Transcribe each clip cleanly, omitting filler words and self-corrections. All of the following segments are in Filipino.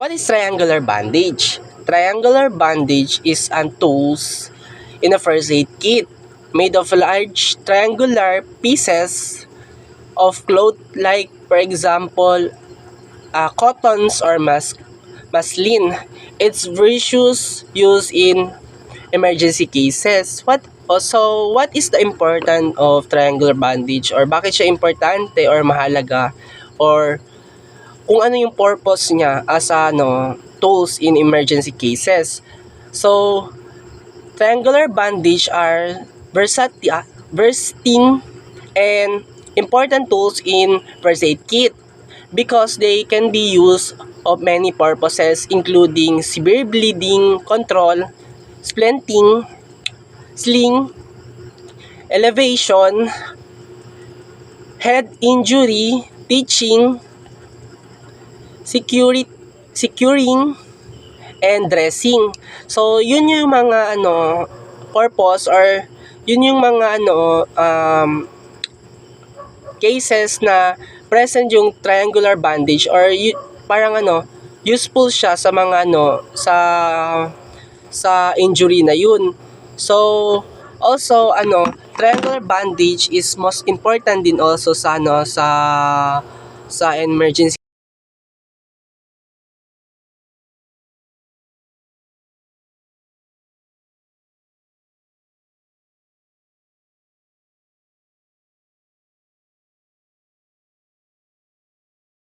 What is triangular bandage? Triangular bandage is a tools in a first aid kit made of large triangular pieces of cloth like for example cottons or muslin. It's virtuous used in emergency cases. What is the importance of triangular bandage or bakit siya importante or mahalaga or kung ano yung purpose niya as tools in emergency cases. So, triangular bandage are versatile and important tools in first aid kit because they can be used of many purposes including severe bleeding control, splinting, sling, elevation, head injury, teaching, securing, and dressing. So, yun yung mga purpose or yun yung mga cases na present yung triangular bandage or parang useful siya sa mga sa injury na yun. So, also triangular bandage is most important din also sa sa emergency.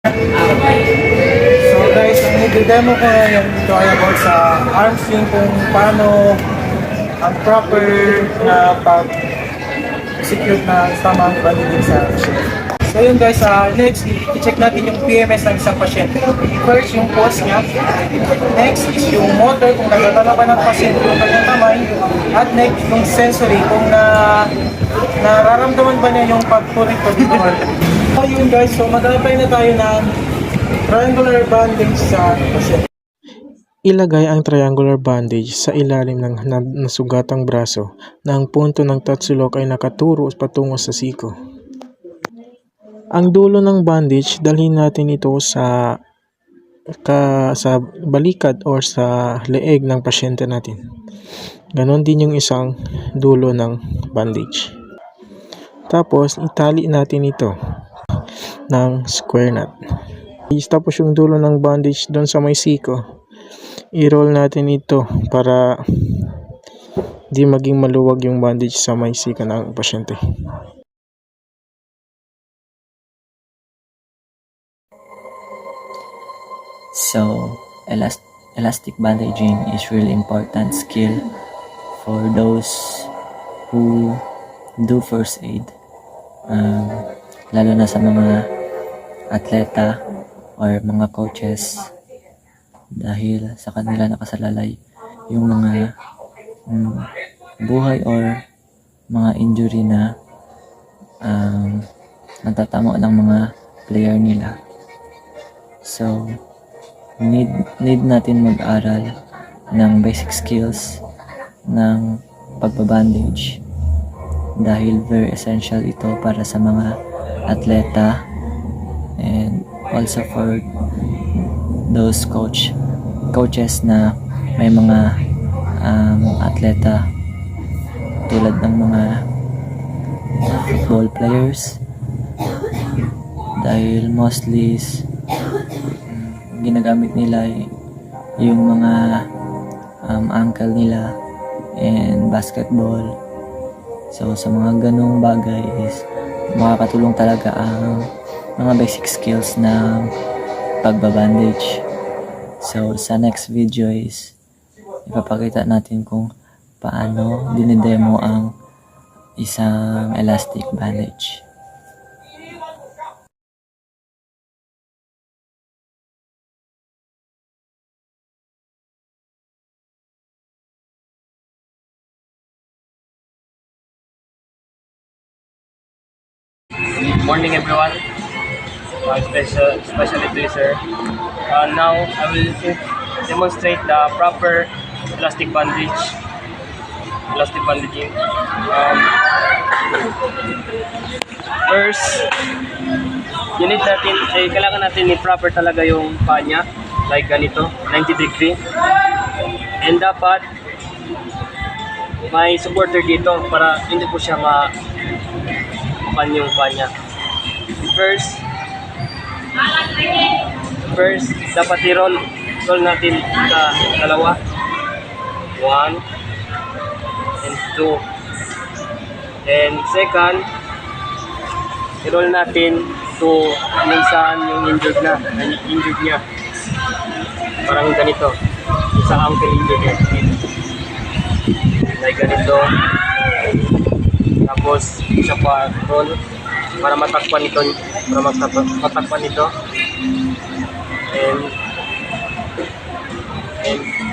So guys, ang i-demo ko ngayon dito ay about sa arm swing kung paano ang proper na pag-execute na tamang bandaging sa patient. So yun guys, next, i-check natin yung PMS ng isang pasyente. First, yung pulse niya. Next is yung motor, kung nagtatala ba ng pasyente yung kanyang kamay. At next, yung sensory, kung nararamdaman ba niya yung pagpurik o dito. So yun guys, so mag-apply na tayo ng triangular bandage sa pasyente. Ilagay ang triangular bandage sa ilalim ng nasugatang braso na ang punto ng tatsulok ay nakaturo patungo sa siko. Ang dulo ng bandage, dalhin natin ito sa balikat or sa leeg ng pasyente natin. Ganon din yung isang dulo ng bandage. Tapos, itali natin ito ng square knot. Tapos yung dulo ng bandage doon sa may siko, i-roll natin ito para di maging maluwag yung bandage sa may siko ng pasyente. So, elastic bandaging is really important skill for those who do first aid. Lalo na sa mga atleta or mga coaches dahil sa kanila nakasalalay yung mga buhay or mga injury na natatamo ng mga player nila. So, need natin mag-aral ng basic skills ng pagbabandage dahil very essential ito para sa mga atleta and also for those coaches na may mga atleta tulad ng mga football players dahil mostly ginagamit nila yung mga ankle nila and basketball. So sa mga ganong bagay is makakatulong talaga ang mga basic skills ng pagbabandage. So sa next video is ipapakita natin kung paano dinidemo ang isang elastic bandage. Morning everyone, especially to you sir. Now I will demonstrate the proper elastic bandaging. First, kailangan natin i-proper talaga yung paa niya. like ganito, 90 degree. And dapat may supporter dito para hindi po siya mapan yung kanya. First, dapat i-roll natin sa dalawa. 1 and 2. And second, i-roll natin to kung saan yung injured niya. Parang ganito. Sa ankle injured niya. Like ganito. Tapos, isa pa roll para matakpan ito. And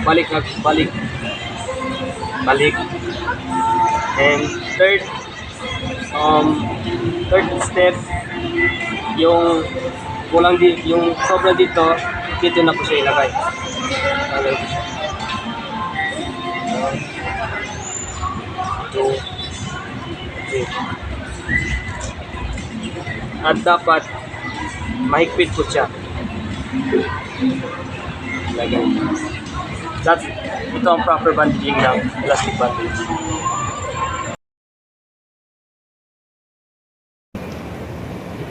balik. And third step, yung kulang yung sobra dito na po siya ilagay. Ilagay ko siya. 1, 2, 3. At dapat mahigpit po siya. Ilagay. Ito ang proper bandaging ng plastic bandage.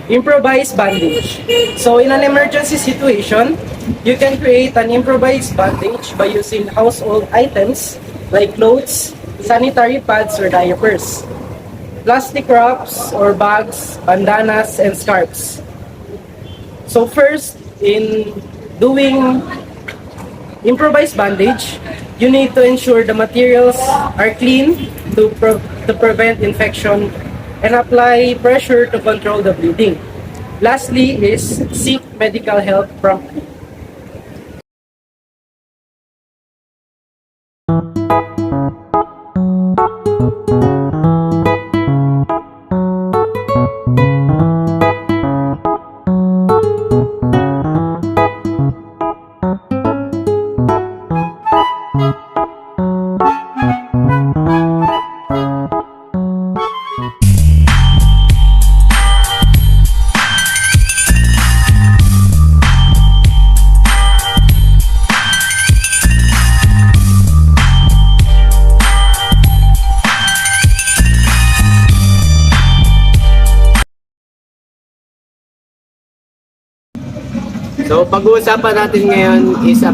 Improvised bandage. So in an emergency situation, you can create an improvised bandage by using household items like clothes, sanitary pads or diapers, plastic wraps or bags, bandanas, and scarves. So first, in doing improvised bandage, you need to ensure the materials are clean to prevent infection and apply pressure to control the bleeding. Lastly is seek medical help promptly. So, pag-uusapan natin ngayon is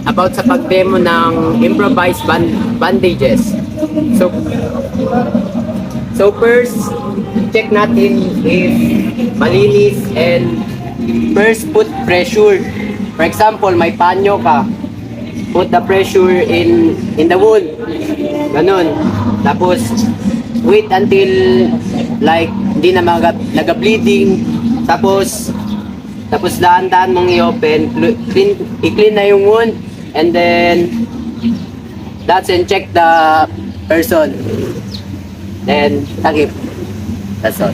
about sa pag-demo ng improvised bandages. So first, check natin if malinis and first put pressure. For example, may panyo ka. Put the pressure in the wound. Ganun. Tapos, wait until like hindi na naga-bleeding. Tapos dahan-dahan mong i-open, i-clean na yung wound, and then that's and check the person. Then, takip. That's all.